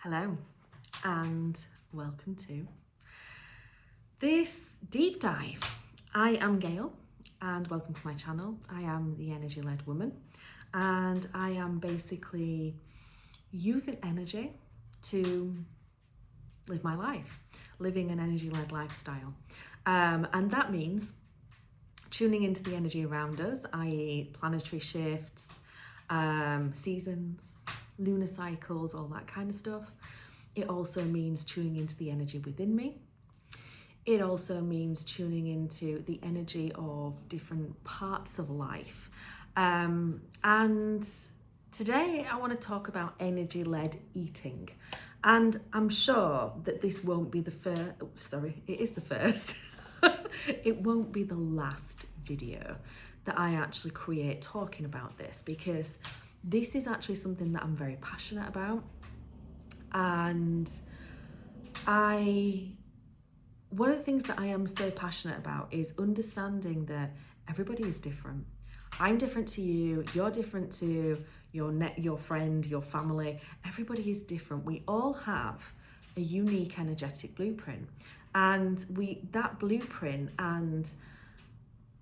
Hello and welcome to this deep dive. I am Gail and welcome to my channel. I am the energy-led woman and I am basically using energy to live my life, living an energy-led lifestyle. And that means tuning into the energy around us, i.e. planetary shifts, seasons, lunar cycles, all that kind of stuff. It also means tuning into the energy within me. It also means tuning into the energy of different parts of life. And today I want to talk about energy-led eating. And I'm sure that this won't be the first, it is the first. It won't be the last video that I actually create talking about this, because this is actually something that I'm very passionate about. And one of the things that I am so passionate about is understanding that everybody is different. I'm different to you, you're different to your friend, your family. Everybody is different. We all have a unique energetic blueprint, and that blueprint and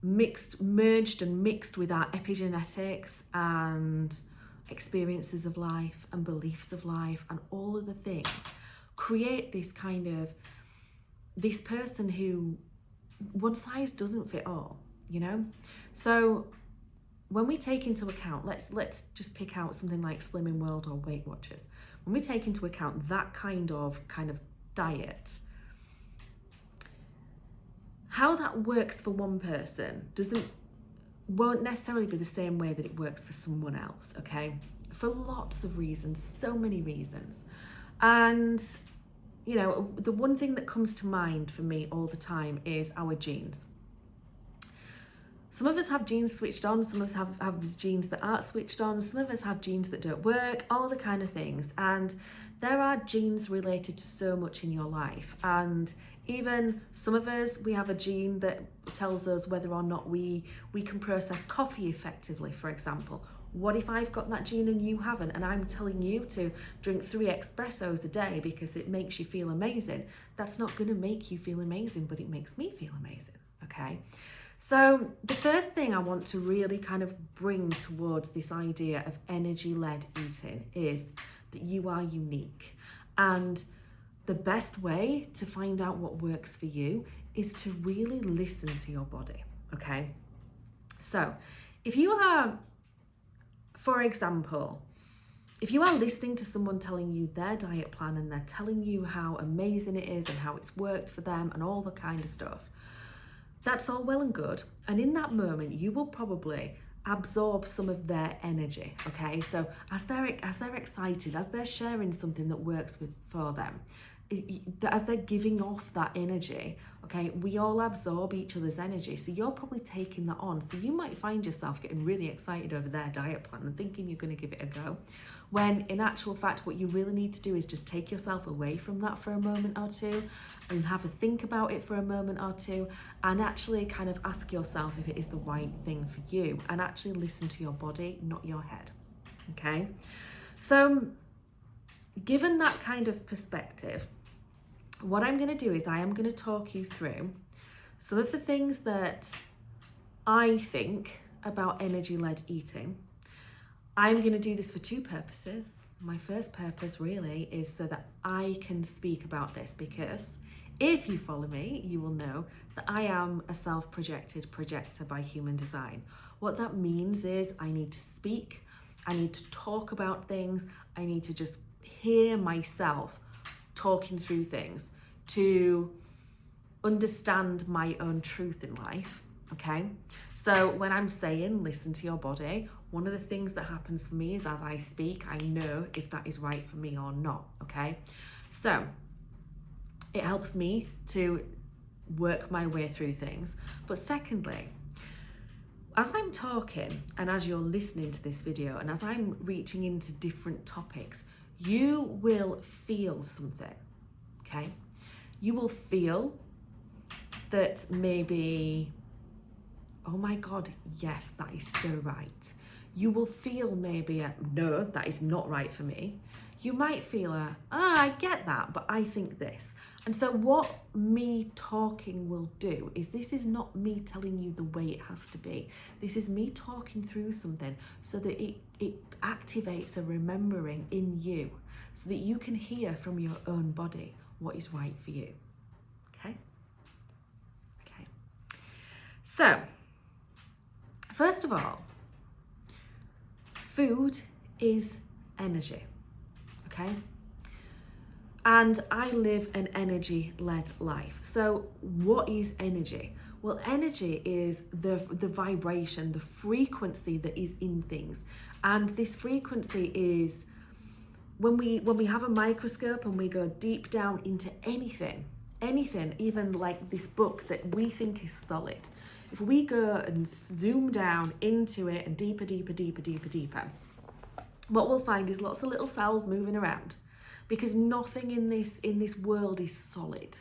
merged and mixed with our epigenetics and experiences of life and beliefs of life and all of the things create this kind of this person who one size doesn't fit all, you know? So when we take into account, let's just pick out something like Slimming World or Weight Watchers. When we take into account that kind of diet, how that works for one person won't necessarily be the same way that it works for someone else, okay? For lots of reasons, so many reasons. And, you know, the one thing that comes to mind for me all the time is our genes. Some of us have genes switched on, some of us have genes that aren't switched on, some of us have genes that don't work, all the kind of things. And there are genes related to so much in your life. And even some of us, we have a gene that tells us whether or not we can process coffee effectively, for example. What if I've got that gene and you haven't, and I'm telling you to drink 3 espressos a day because it makes you feel amazing? That's not going to make you feel amazing, but it makes me feel amazing, okay? So the first thing I want to really kind of bring towards this idea of energy-led eating is that you are unique. And the best way to find out what works for you is to really listen to your body, okay? So if you are, for example, if you are listening to someone telling you their diet plan and they're telling you how amazing it is and how it's worked for them and all the kind of stuff, that's all well and good. And in that moment, you will probably absorb some of their energy, okay? So as they're excited, as they're sharing something that works for them, as they're giving off that energy, okay, we all absorb each other's energy. So you're probably taking that on. So you might find yourself getting really excited over their diet plan and thinking you're going to give it a go, when in actual fact what you really need to do is just take yourself away from that for a moment or two and have a think about it for a moment or two and actually kind of ask yourself if it is the right thing for you, and actually listen to your body, not your head, okay? So given that kind of perspective, what I'm going to do is I am going to talk you through some of the things that I think about energy-led eating. I'm going to do this for 2 purposes. My first purpose really is so that I can speak about this, because if you follow me, you will know that I am a self-projected projector by human design. What that means is I need to speak, I need to talk about things, I need to just hear myself talking through things to understand my own truth in life, okay? So when I'm saying listen to your body, one of the things that happens for me is as I speak, I know if that is right for me or not, okay? So it helps me to work my way through things. But secondly, as I'm talking and as you're listening to this video and as I'm reaching into different topics, you will feel something, okay? You will feel that maybe, oh my God, yes, that is so right. You will feel maybe no, that is not right for me. you might feel I get that, but I think this. And so what me talking will do is, this is not me telling you the way it has to be. This is me talking through something so that it activates a remembering in you, so that you can hear from your own body what is right for you. Okay? Okay. So, first of all, food is energy. Okay? And I live an energy-led life. So what is energy? Well, energy is the vibration, the frequency that is in things. And this frequency is, when we have a microscope and we go deep down into anything, even like this book that we think is solid, if we go and zoom down into it and deeper, what we'll find is lots of little cells moving around. Because nothing in this world is solid.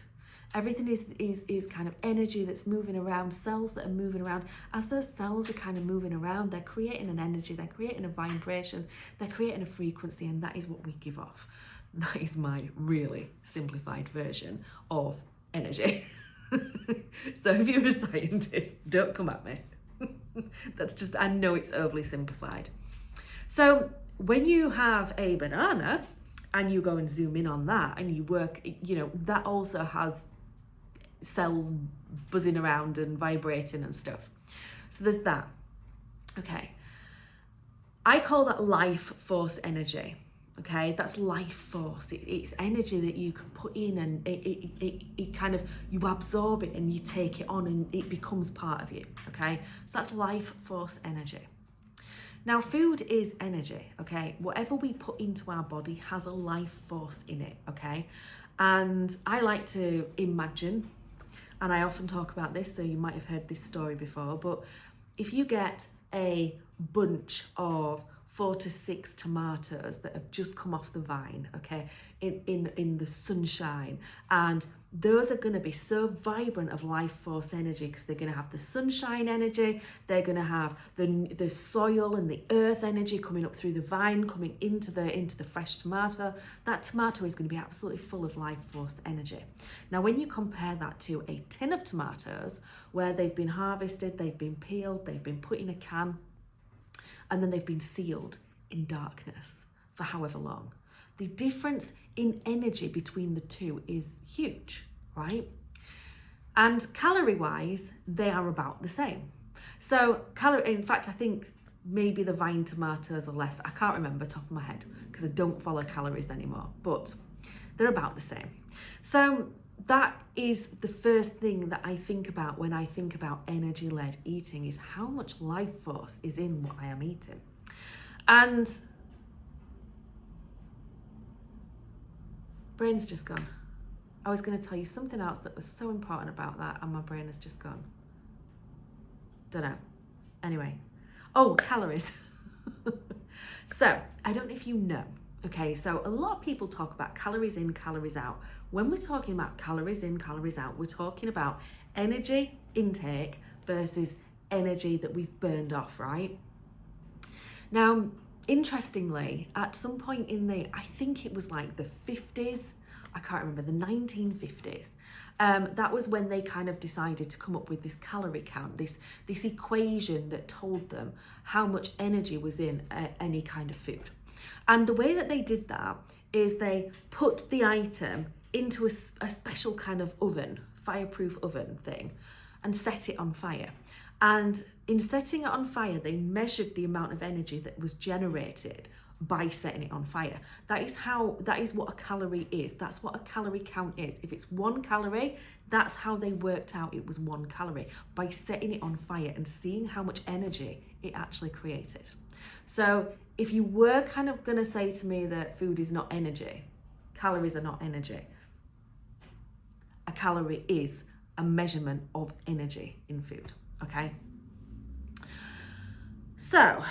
Everything is kind of energy that's moving around, cells that are moving around. As those cells are kind of moving around, they're creating an energy, they're creating a vibration, they're creating a frequency, and that is what we give off. That is my really simplified version of energy. So if you're a scientist, don't come at me. That's just, I know it's overly simplified. So when you have a banana, and you go and zoom in on that and you work, that also has cells buzzing around and vibrating and stuff. So there's that. Okay. I call that life force energy. Okay, that's life force. It's energy that you can put in, and it kind of, you absorb it and you take it on and it becomes part of you. Okay, so that's life force energy. Now, food is energy, okay? Whatever we put into our body has a life force in it, okay? And I like to imagine, and I often talk about this, so you might have heard this story before, but if you get a bunch of 4 to 6 tomatoes that have just come off the vine, okay, in the sunshine, and those are going to be so vibrant of life force energy, because they're going to have the sunshine energy, they're going to have the soil and the earth energy coming up through the vine, coming into the fresh tomato. That tomato is going to be absolutely full of life force energy. Now, when you compare that to a tin of tomatoes, where they've been harvested, they've been peeled, they've been put in a can, and then they've been sealed in darkness for however long. The difference in energy between the two is huge, right? And calorie-wise, they are about the same. So in fact, I think maybe the vine tomatoes are less. I can't remember top of my head because I don't follow calories anymore, but they're about the same. So that is the first thing that I think about when I think about energy-led eating, is how much life force is in what I am eating. And brain's just gone. I was going to tell you something else that was so important about that, and my brain has just gone. Don't know. Anyway. Oh, calories. So, I don't know if you know. Okay, so a lot of people talk about calories in, calories out. When we're talking about calories in, calories out, we're talking about energy intake versus energy that we've burned off, right? Now, interestingly, at some point in I think it was like the 50s, I can't remember, the 1950s, that was when they kind of decided to come up with this calorie count, this equation that told them how much energy was in any kind of food. And the way that they did that is they put the item into a special kind of oven, fireproof oven thing, and set it on fire. And in setting it on fire, they measured the amount of energy that was generated by setting it on fire. That is what a calorie is. That's what a calorie count is. If it's 1 calorie, that's how they worked out it was 1 calorie, by setting it on fire and seeing how much energy it actually created. So if you were kind of going to say to me that food is not energy, calories are not energy, a calorie is a measurement of energy in food, okay? So,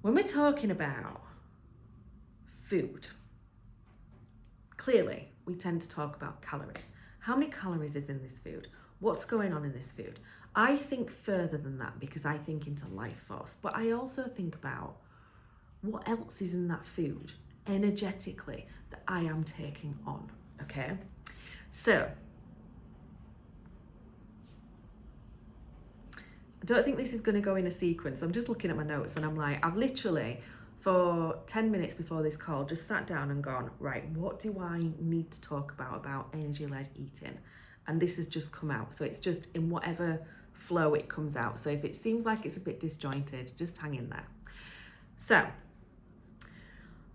when we're talking about food, clearly we tend to talk about calories. How many calories is in this food? What's going on in this food? I think further than that, because I think into life force, but I also think about what else is in that food energetically that I am taking on, okay? So, I don't think this is going to go in a sequence. I'm just looking at my notes and I'm like, I've literally, for 10 minutes before this call, just sat down and gone, right, what do I need to talk about energy-led eating? And this has just come out. So it's just in whatever flow it comes out. So if it seems like it's a bit disjointed, just hang in there. So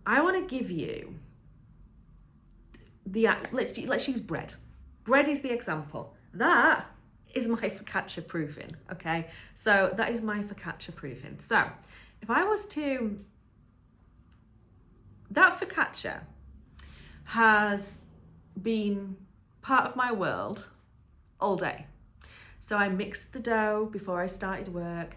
I want to give you the, let's use bread. Bread is the example. That is my focaccia proofing, okay? So that is my focaccia proofing. So if I was to, that focaccia has been part of my world all day. So I mixed the dough before I started work.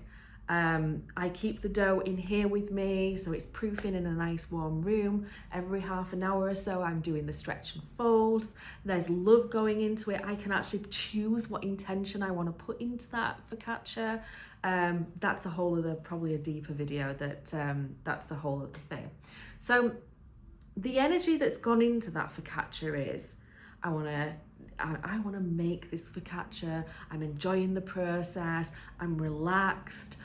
I keep the dough in here with me, so it's proofing in a nice warm room. Every half an hour or so, I'm doing the stretch and folds. There's love going into it. I can actually choose what intention I want to put into that focaccia. That's a whole other, probably a deeper video that's a whole other thing. So the energy that's gone into that focaccia is, I want to make this focaccia. I'm enjoying the process. I'm relaxed.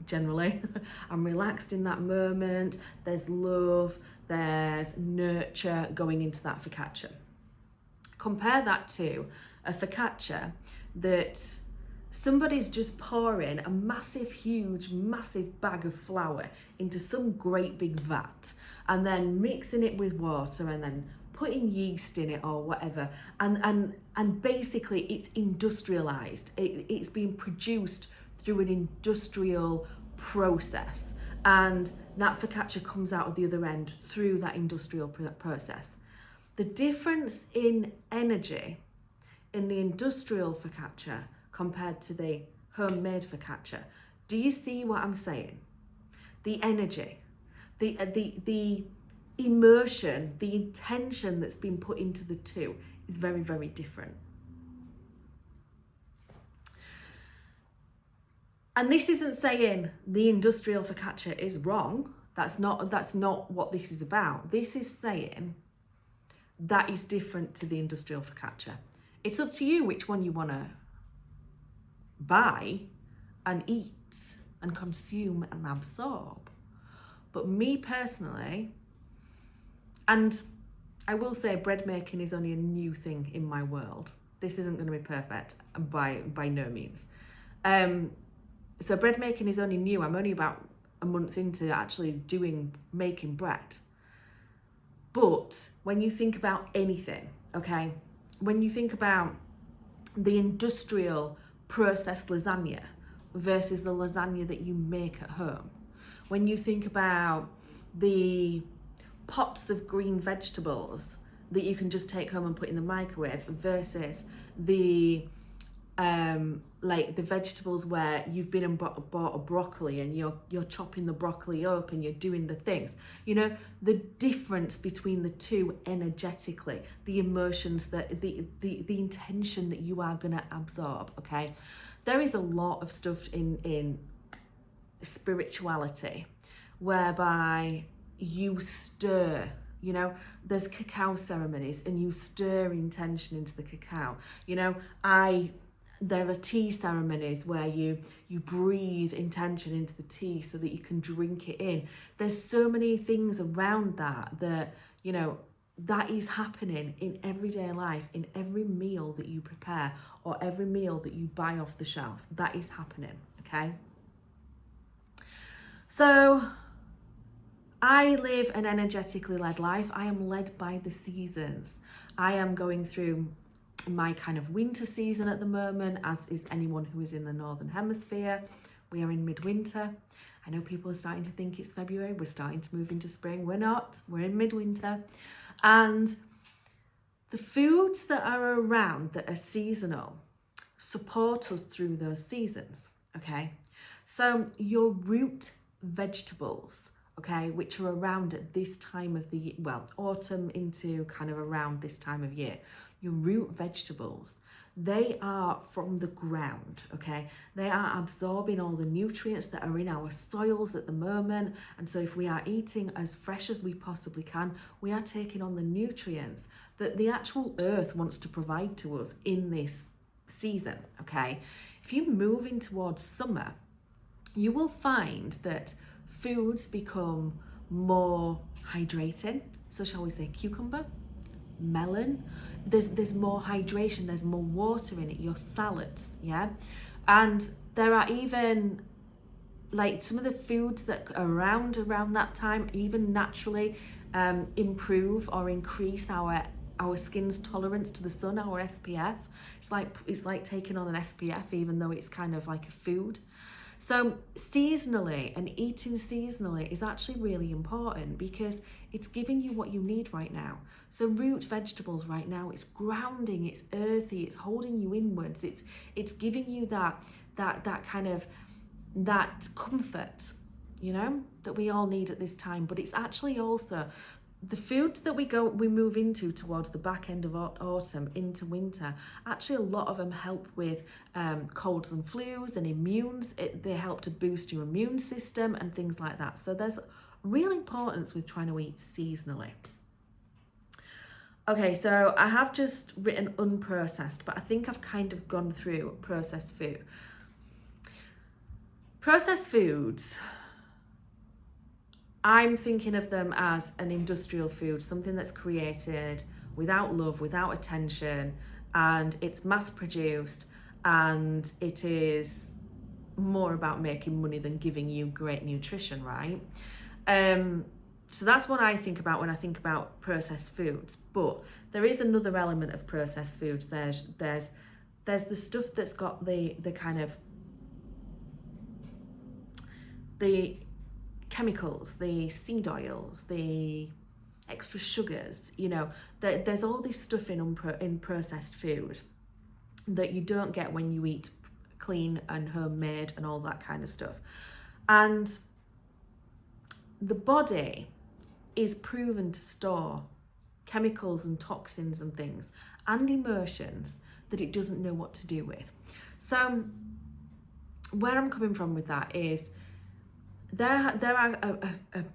Generally, I'm relaxed in that moment. There's love, there's nurture going into that focaccia. Compare that to a focaccia that somebody's just pouring a massive bag of flour into some great big vat and then mixing it with water and then putting yeast in it or whatever, and basically it's industrialized. It's being produced through an industrial process, and that focaccia comes out of the other end through that industrial process. The difference in energy in the industrial focaccia compared to the homemade focaccia, do you see what I'm saying? The energy, the immersion, the intention that's been put into the two is very, very different. And this isn't saying the industrial focaccia is wrong. That's not what this is about. This is saying that is different to the industrial focaccia. It's up to you which one you want to buy and eat and consume and absorb. But me personally, and I will say bread making is only a new thing in my world. This isn't going to be perfect by no means. So bread making is only new. I'm only about a month into actually making bread. But when you think about anything, okay, when you think about the industrial processed lasagna versus the lasagna that you make at home, when you think about the pots of green vegetables that you can just take home and put in the microwave versus the like the vegetables where you've been and bought a broccoli and you're chopping the broccoli up and you're doing the things, you know, the difference between the two energetically, the emotions, that the intention that you are going to absorb. Okay, there is a lot of stuff in spirituality whereby you stir, you know, there's cacao ceremonies and you stir intention into the cacao, you know. There are tea ceremonies where you breathe intention into the tea so that you can drink it in. There's so many things around that you know, that is happening in everyday life, in every meal that you prepare or every meal that you buy off the shelf. That is happening, okay? So I live an energetically led life. I am led by the seasons. I am going through my kind of winter season at the moment, as is anyone who is in the Northern Hemisphere. We are in midwinter. I know people are starting to think it's February. We're starting to move into spring. We're not. We're in midwinter. And the foods that are around that are seasonal support us through those seasons, okay? So your root vegetables, okay, which are around at this time of the year, well, autumn into kind of around this time of year, your root vegetables, they are from the ground, okay? They are absorbing all the nutrients that are in our soils at the moment. And so if we are eating as fresh as we possibly can, we are taking on the nutrients that the actual earth wants to provide to us in this season, okay? If you move in towards summer, you will find that foods become more hydrating. So shall we say cucumber, melon, there's more hydration, there's more water in it, your salads, yeah? And there are even like some of the foods that are around that time even naturally improve or increase our skin's tolerance to the sun, our SPF. It's like taking on an SPF even though it's kind of like a food. So seasonally and eating seasonally is actually really important because it's giving you what you need right now. So root vegetables right now, it's grounding, it's earthy, it's holding you inwards, it's giving you that kind of that comfort, you know, that we all need at this time. But it's actually also the foods that we move into towards the back end of autumn into winter. Actually, a lot of them help with colds and flus and they help to boost your immune system and things like that. So there's real importance with trying to eat seasonally. Okay, so I have just written unprocessed, but I think I've kind of gone through processed food. Processed foods, I'm thinking of them as an industrial food, something that's created without love, without attention, and it's mass produced, and it is more about making money than giving you great nutrition, right? So that's what I think about when I think about processed foods. But there is another element of processed foods. There's the stuff that's got the kind of the chemicals, the seed oils, the extra sugars, you know, there's all this stuff in processed food that you don't get when you eat clean and homemade and all that kind of stuff. And the body is proven to store chemicals and toxins and things and emotions that it doesn't know what to do with. So where I'm coming from with that is there are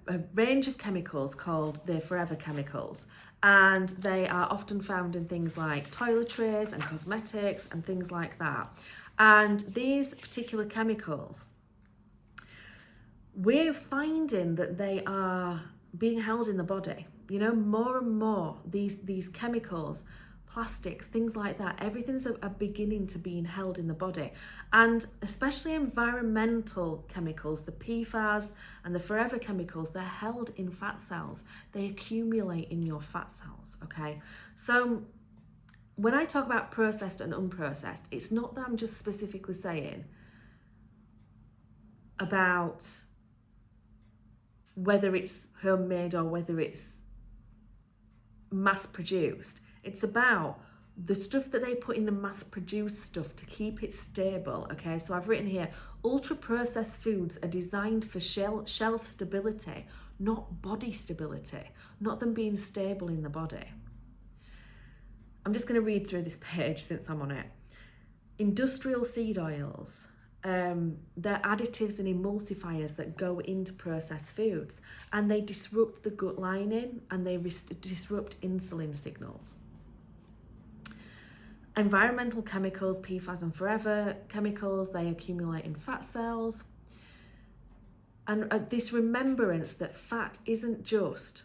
a range of chemicals called the forever chemicals, and they are often found in things like toiletries and cosmetics and things like that. And these particular chemicals, we're finding that they are being held in the body. You know, more and more these chemicals, plastics, things like that, everything's a beginning to being held in the body. And especially environmental chemicals, the PFAS and the forever chemicals, they're held in fat cells. They accumulate in your fat cells, okay? So when I talk about processed and unprocessed, it's not that I'm just specifically saying about whether it's homemade or whether it's mass produced. It's about the stuff that they put in the mass-produced stuff to keep it stable, okay? So I've written here, ultra-processed foods are designed for shelf stability, not body stability, not them being stable in the body. I'm just going to read through this page since I'm on it. Industrial seed oils, they're additives and emulsifiers that go into processed foods, and they disrupt the gut lining and they disrupt insulin signals. Environmental chemicals, PFAS and forever chemicals, they accumulate in fat cells. And this remembrance that fat isn't just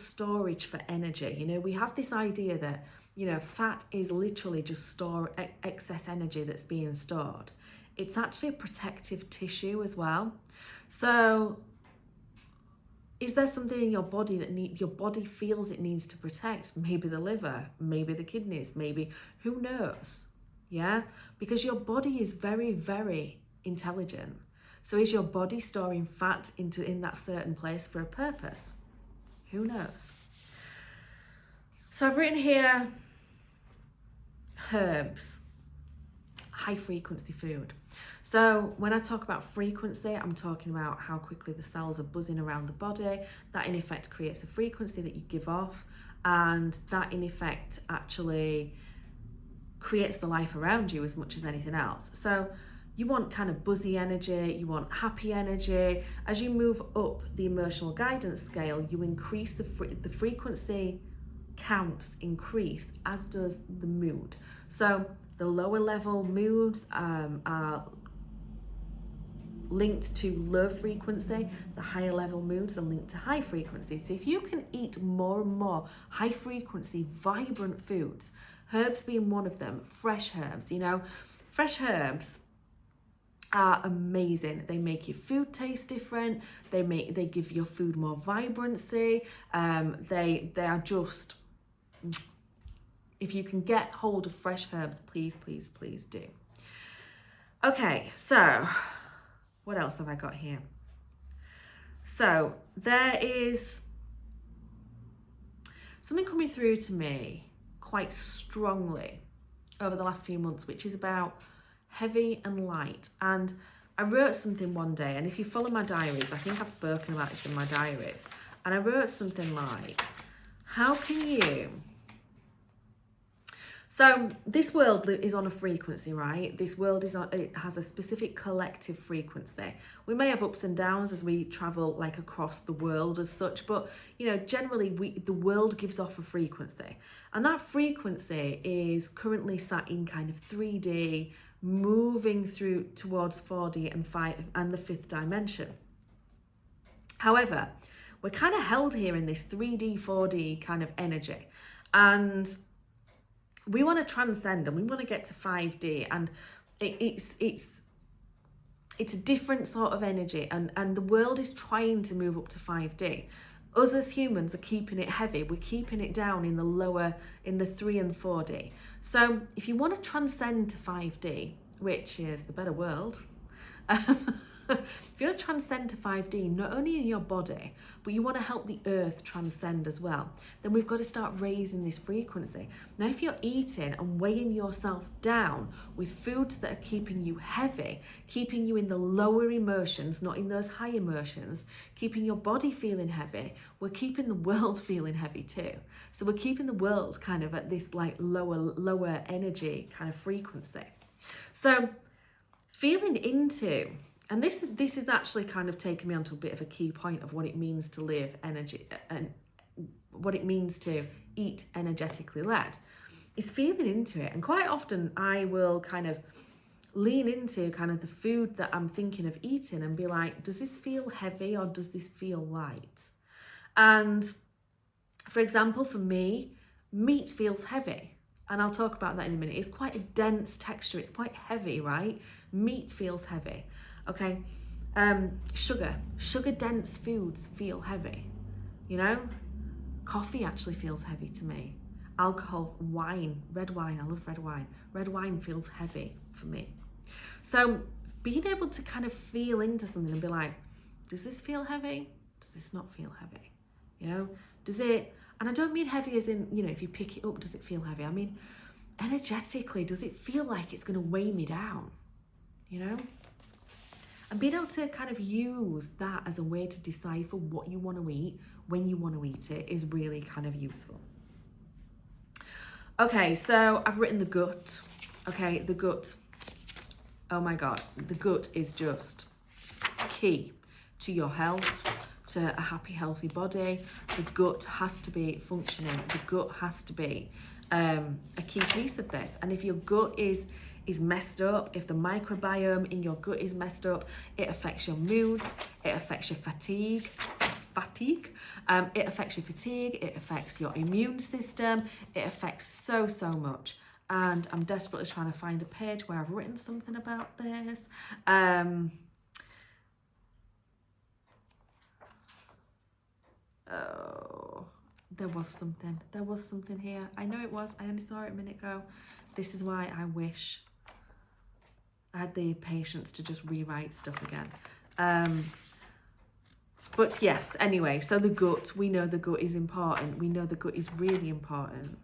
storage for energy. You know, we have this idea that, you know, fat is literally just excess energy that's being stored. It's actually a protective tissue as well. So is there something in your body that your body feels it needs to protect? Maybe the liver, maybe the kidneys, maybe, who knows? Yeah, because your body is very, very intelligent. So is your body storing fat in that certain place for a purpose? Who knows? So I've written here herbs, high frequency food. So when I talk about frequency, I'm talking about how quickly the cells are buzzing around the body. That in effect creates a frequency that you give off, and that in effect actually creates the life around you as much as anything else. So you want kind of buzzy energy, you want happy energy. As you move up the emotional guidance scale, you increase the frequency counts increase, as does the mood. So the lower level moods are linked to low frequency, the higher level moods are linked to high frequency. So if you can eat more and more high frequency, vibrant foods, herbs being one of them, fresh herbs, you know, fresh herbs are amazing. They make your food taste different. They give your food more vibrancy. They are just, if you can get hold of fresh herbs, please, please, please do. Okay, so what else have I got here? So there is something coming through to me quite strongly over the last few months, which is about heavy and light. And I wrote something one day, and if you follow my diaries, I think I've spoken about this in my diaries, and I wrote something like, how can you... So this world is on a frequency, right? This world it has a specific collective frequency. We may have ups and downs as we travel like across the world as such, but you know, generally the world gives off a frequency, and that frequency is currently sat in kind of 3D, moving through towards 4D and the fifth dimension. However, we're kind of held here in this 3D, 4D kind of energy, and we want to transcend and we want to get to 5D, and it's a different sort of energy, and the world is trying to move up to 5D. Us as humans are keeping it heavy. We're keeping it down in the 3 and 4D. So if you want to transcend to 5D, which is the better world, if you want to transcend to 5D, not only in your body, but you want to help the earth transcend as well, then we've got to start raising this frequency. Now, if you're eating and weighing yourself down with foods that are keeping you heavy, keeping you in the lower emotions, not in those high emotions, keeping your body feeling heavy, we're keeping the world feeling heavy too. So we're keeping the world kind of at this like lower energy kind of frequency. So feeling into... And this is actually kind of taking me onto a bit of a key point of what it means to live energy and what it means to eat energetically led, is feeling into it. And quite often I will kind of lean into kind of the food that I'm thinking of eating and be like, does this feel heavy or does this feel light? And for example, for me, meat feels heavy. And I'll talk about that in a minute. It's quite a dense texture. It's quite heavy, right? Meat feels heavy. Okay, sugar dense foods feel heavy, you know. Coffee actually feels heavy to me. Alcohol, wine, red wine, I love red wine. Red wine feels heavy for me. So being able to kind of feel into something and be like, does this feel heavy? Does this not feel heavy? You know, does it, and I don't mean heavy as in, you know, if you pick it up, does it feel heavy? I mean, energetically, does it feel like it's going to weigh me down, you know? And being able to kind of use that as a way to decipher what you want to eat, when you want to eat it, is really kind of useful. Okay, so I've written the gut. Okay, the gut. Oh my God, the gut is just key to your health, to a happy, healthy body. The gut has to be functioning. The gut has to be a key piece of this. And if your gut is messed up, if the microbiome in your gut is messed up, it affects your moods, it affects your fatigue, it affects your fatigue, it affects your immune system, it affects so much. And I'm desperately trying to find a page where I've written something about this. Oh, there was something here. I know it was, I only saw it a minute ago. This is why I wish I had the patience to just rewrite stuff again. But yes, anyway, so the gut, we know the gut is important. We know the gut is really important.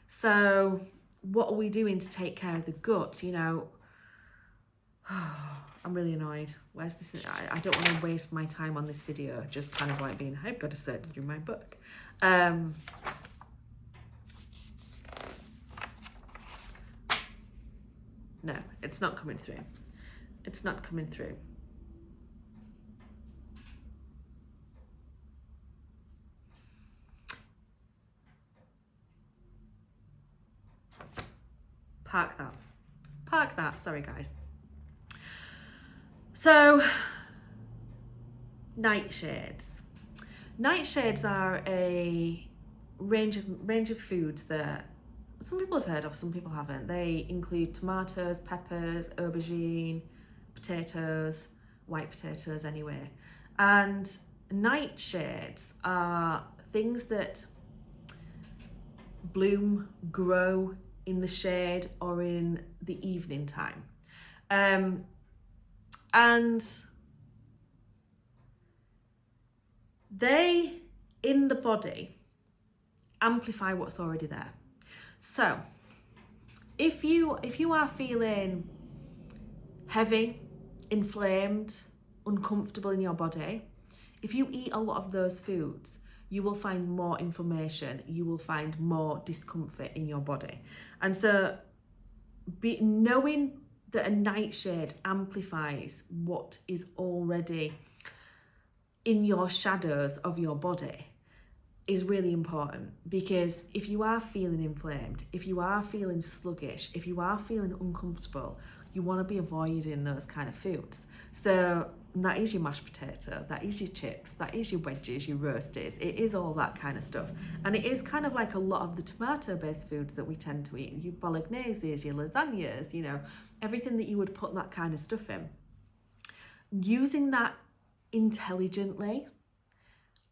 So what are we doing to take care of the gut? You know, I'm really annoyed. Where's this? I don't want to waste my time on this video, just kind of like being, I've got to search through my book. It's not coming through. It's not coming through. Park that. Park that. Sorry, guys. So, nightshades. Nightshades are a range of foods that some people have heard of, some people haven't. They include tomatoes, peppers, aubergine, potatoes, white potatoes anyway. And nightshades are things that bloom, grow in the shade or in the evening time. And they, in the body, amplify what's already there. So if you are feeling heavy, inflamed, uncomfortable in your body, if you eat a lot of those foods, you will find more inflammation, you will find more discomfort in your body. And so knowing that a nightshade amplifies what is already in your shadows of your body is really important, because if you are feeling inflamed, if you are feeling sluggish, if you are feeling uncomfortable, you want to be avoiding those kind of foods. So that is your mashed potato, that is your chips, that is your wedges, your roasties, it is all that kind of stuff. And it is kind of like a lot of the tomato-based foods that we tend to eat, your bologneses, your lasagnas, you know, everything that you would put that kind of stuff in. Using that intelligently,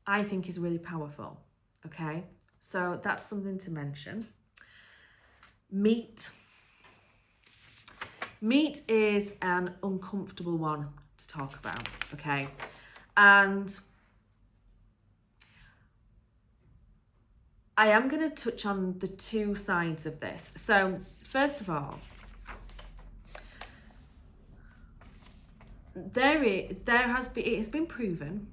I think, is really powerful, okay? So that's something to mention. Meat. Meat is an uncomfortable one to talk about, okay? And I am going to touch on the two sides of this. So first of all, it has been proven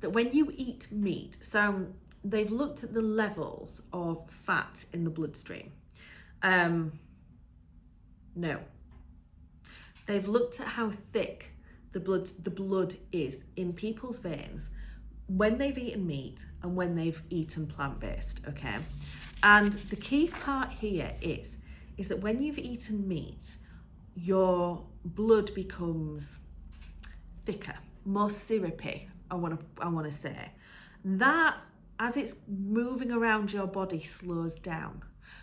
that when you eat meat, so they've looked at the levels of fat in the bloodstream. No. They've looked at how thick the blood is in people's veins when they've eaten meat and when they've eaten plant-based, okay? And the key part here is that when you've eaten meat, your blood becomes thicker, more syrupy, I want to say. That, as it's moving around your body, slows down.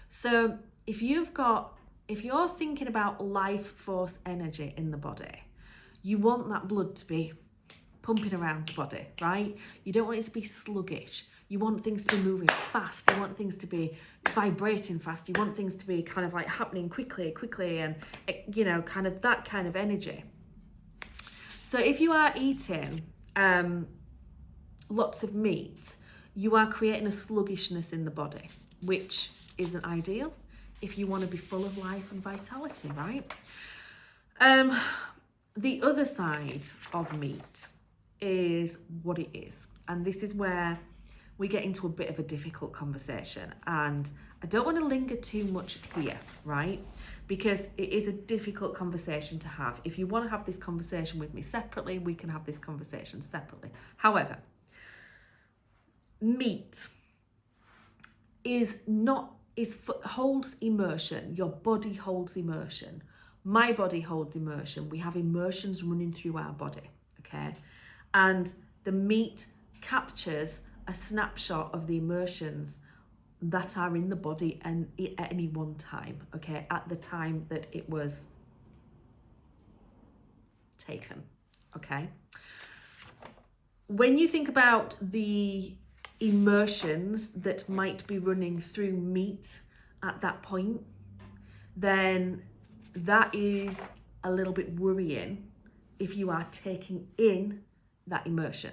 So if you're thinking about life force energy in the body, you want that blood to be pumping around the body, right? You don't want it to be sluggish. You want things to be moving fast. You want things to be vibrating fast. You want things to be kind of like happening quickly, and, you know, kind of that kind of energy. So if you are eating lots of meat, you are creating a sluggishness in the body, which isn't ideal if you want to be full of life and vitality, right? The other side of meat is what it is. And this is where we get into a bit of a difficult conversation. And I don't want to linger too much here, right? Because it is a difficult conversation to have. If you want to have this conversation with me separately, we can have this conversation separately. However, meat holds emotion. Your body holds emotion. My body holds emotion. We have emotions running through our body, okay? And the meat captures a snapshot of the emotions that are in the body and at any one time, okay? At the time that it was taken, okay? When you think about the emotions that might be running through meat at that point, then that is a little bit worrying if you are taking in that emotion,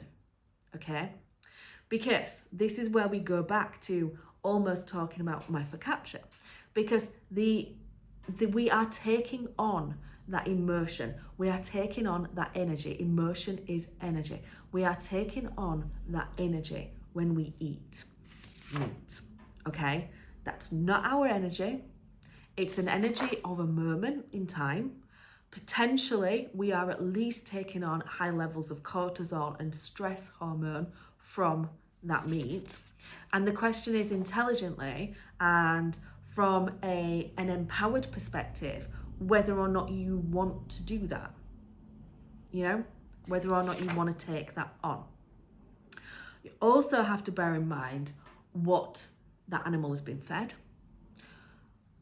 okay? Because this is where we go back to almost talking about my focaccia, because we are taking on that emotion, we are taking on that energy. Emotion is energy. We are taking on that energy when we eat meat, okay? That's not our energy. It's an energy of a moment in time potentially we are at least taking on high levels of cortisol and stress hormone from that meat. And the question is, intelligently and from an empowered perspective, whether or not you want to do that, you know, whether or not you want to take that on. You also have to bear in mind what that animal has been fed.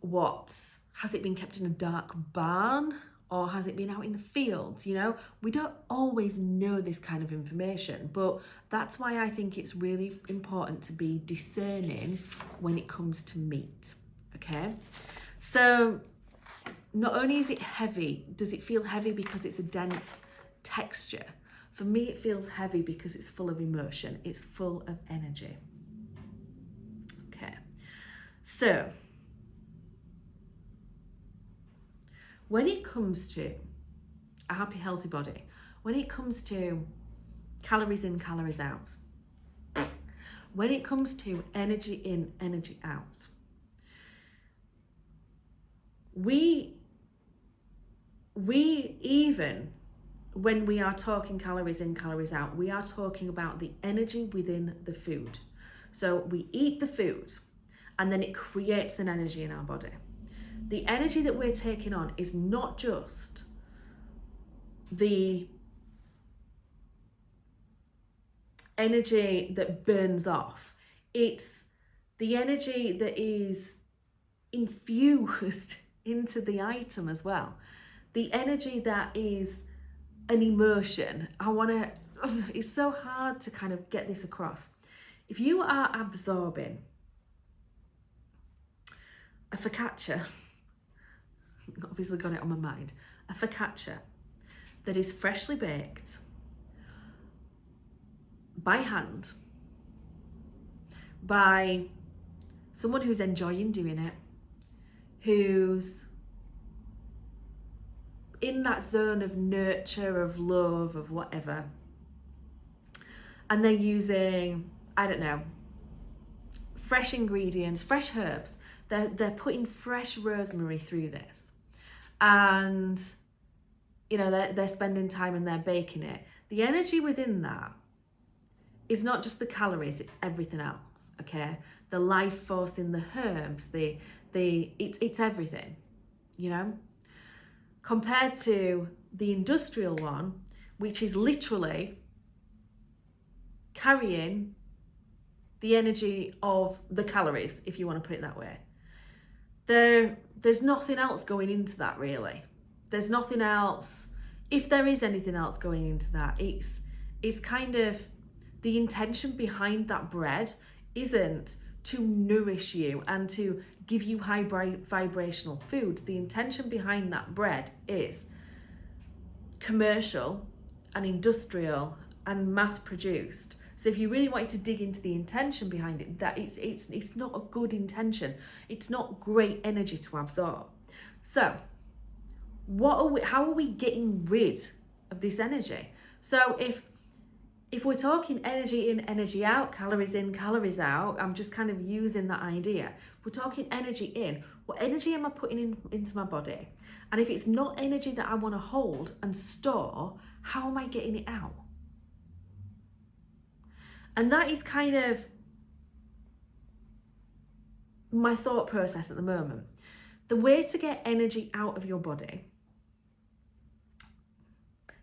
Has it been kept in a dark barn, or has it been out in the fields? You know, we don't always know this kind of information, but that's why I think it's really important to be discerning when it comes to meat. Okay, so not only is it heavy, does it feel heavy because it's a dense texture? For me, it feels heavy because it's full of emotion. It's full of energy. Okay, so when it comes to a happy, healthy body, when it comes to calories in, calories out, when it comes to energy in, energy out, we even when we are talking calories in, calories out, we are talking about the energy within the food. So we eat the food and then it creates an energy in our body. The energy that we're taking on is not just the energy that burns off. It's the energy that is infused into the item as well. The energy that is an emotion. It's so hard to kind of get this across. If you are absorbing a focaccia, obviously got it on my mind, a focaccia that is freshly baked by hand by someone who's enjoying doing it, who's in that zone of nurture, of love, of whatever, and they're using, I don't know, fresh ingredients, fresh herbs. They're putting fresh rosemary through this, and you know, they're spending time and they're baking it. The energy within that is not just the calories, it's everything else. Okay, the life force in the herbs, it's everything, you know, compared to the industrial one, which is literally carrying the energy of the calories, if you want to put it that way. There's nothing else going into that, really. There's nothing else. If there is anything else going into that, it's kind of the intention behind that bread isn't to nourish you and to give you high vibrational foods. The intention behind that bread is commercial and industrial and mass produced. So if you really wanted to dig into the intention behind it, that it's not a good intention. It's not great energy to absorb. So how are we getting rid of this energy? So if we're talking energy in, energy out, calories in, calories out, I'm just kind of using that idea. If we're talking energy in, what energy am I putting into my body? And if it's not energy that I want to hold and store, how am I getting it out? And that is kind of my thought process at the moment. The way to get energy out of your body,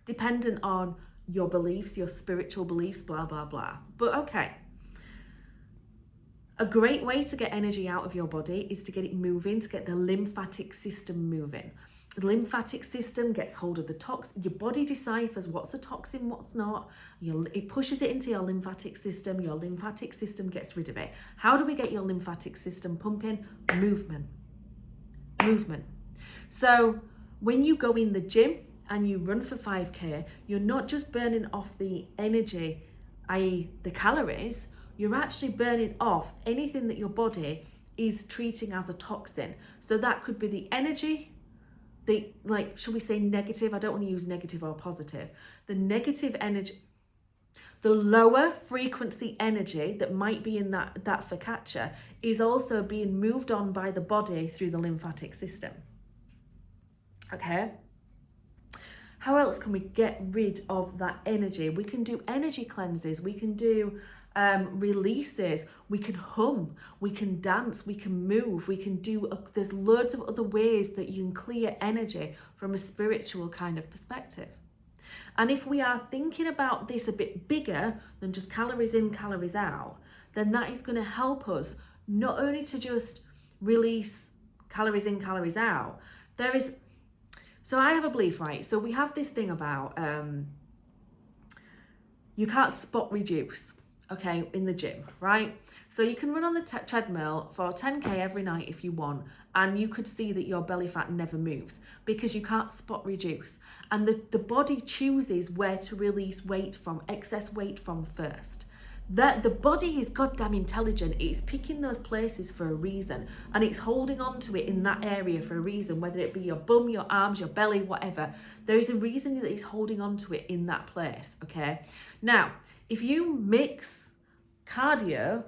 dependent on your beliefs, your spiritual beliefs, blah, blah, blah. But okay, a great way to get energy out of your body is to get it moving, to get the lymphatic system moving. The lymphatic system gets hold of the toxin. Your body deciphers what's a toxin, what's not. It pushes it into your lymphatic system. Your lymphatic system gets rid of it. How do we get your lymphatic system pumping? Movement. Movement. So when you go in the gym and you run for 5K, you're not just burning off the energy, i.e. the calories, you're actually burning off anything that your body is treating as a toxin. So that could be the energy, should we say negative? I don't want to use negative or positive. The negative energy, the lower frequency energy that might be in that focaccia is also being moved on by the body through the lymphatic system. Okay? How else can we get rid of that energy? We can do energy cleanses. We can do releases. We can hum. We can dance. We can move. We can do, there's loads of other ways that you can clear energy from a spiritual kind of perspective. And if we are thinking about this a bit bigger than just calories in, calories out, then that is going to help us not only to just release calories in, calories out. So I have a belief, right? So we have this thing about you can't spot reduce, okay, in the gym, right? So you can run on the treadmill for 10K every night if you want, and you could see that your belly fat never moves because you can't spot reduce. And the body chooses where to release weight from, excess weight from first. The body is goddamn intelligent. It's picking those places for a reason, and it's holding on to it in that area for a reason, whether it be your bum, your arms, your belly, whatever. There is a reason that it's holding on to it in that place, okay? Now, if you mix cardio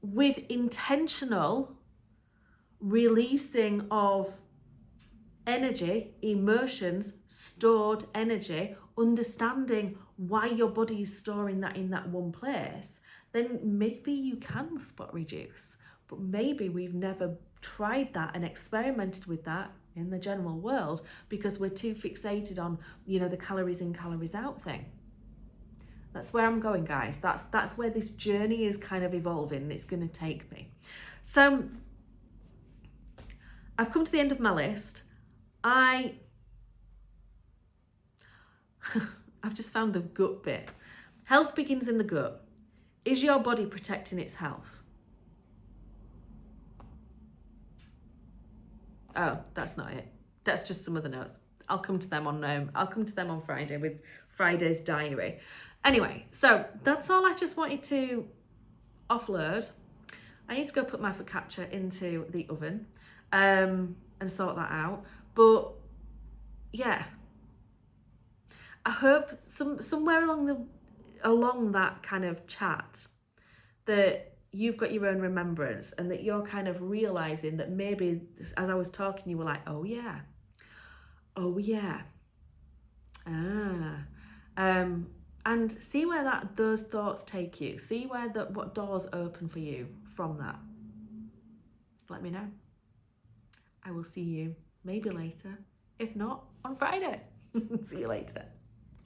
with intentional releasing of energy, emotions, stored energy, understanding why your body is storing that in that one place, then maybe you can spot reduce. But maybe we've never tried that and experimented with that in the general world because we're too fixated on, you know, the calories in, calories out thing. That's where I'm going, guys. That's where this journey is kind of evolving and it's going to take me. So I've come to the end of my list. I've just found the gut bit. Health begins in the gut. Is your body protecting its health? Oh, that's not it. That's just some of the notes. I'll come to them on Friday with Friday's diary. Anyway, so that's all I just wanted to offload. I need to go put my focaccia into the oven and sort that out. But yeah, I hope somewhere along that kind of chat that you've got your own remembrance and that you're kind of realizing that maybe as I was talking, you were like, oh yeah, and see where those thoughts take you. See what doors open for you from that. Let me know. I will see you maybe later. If not, on Friday. See you later.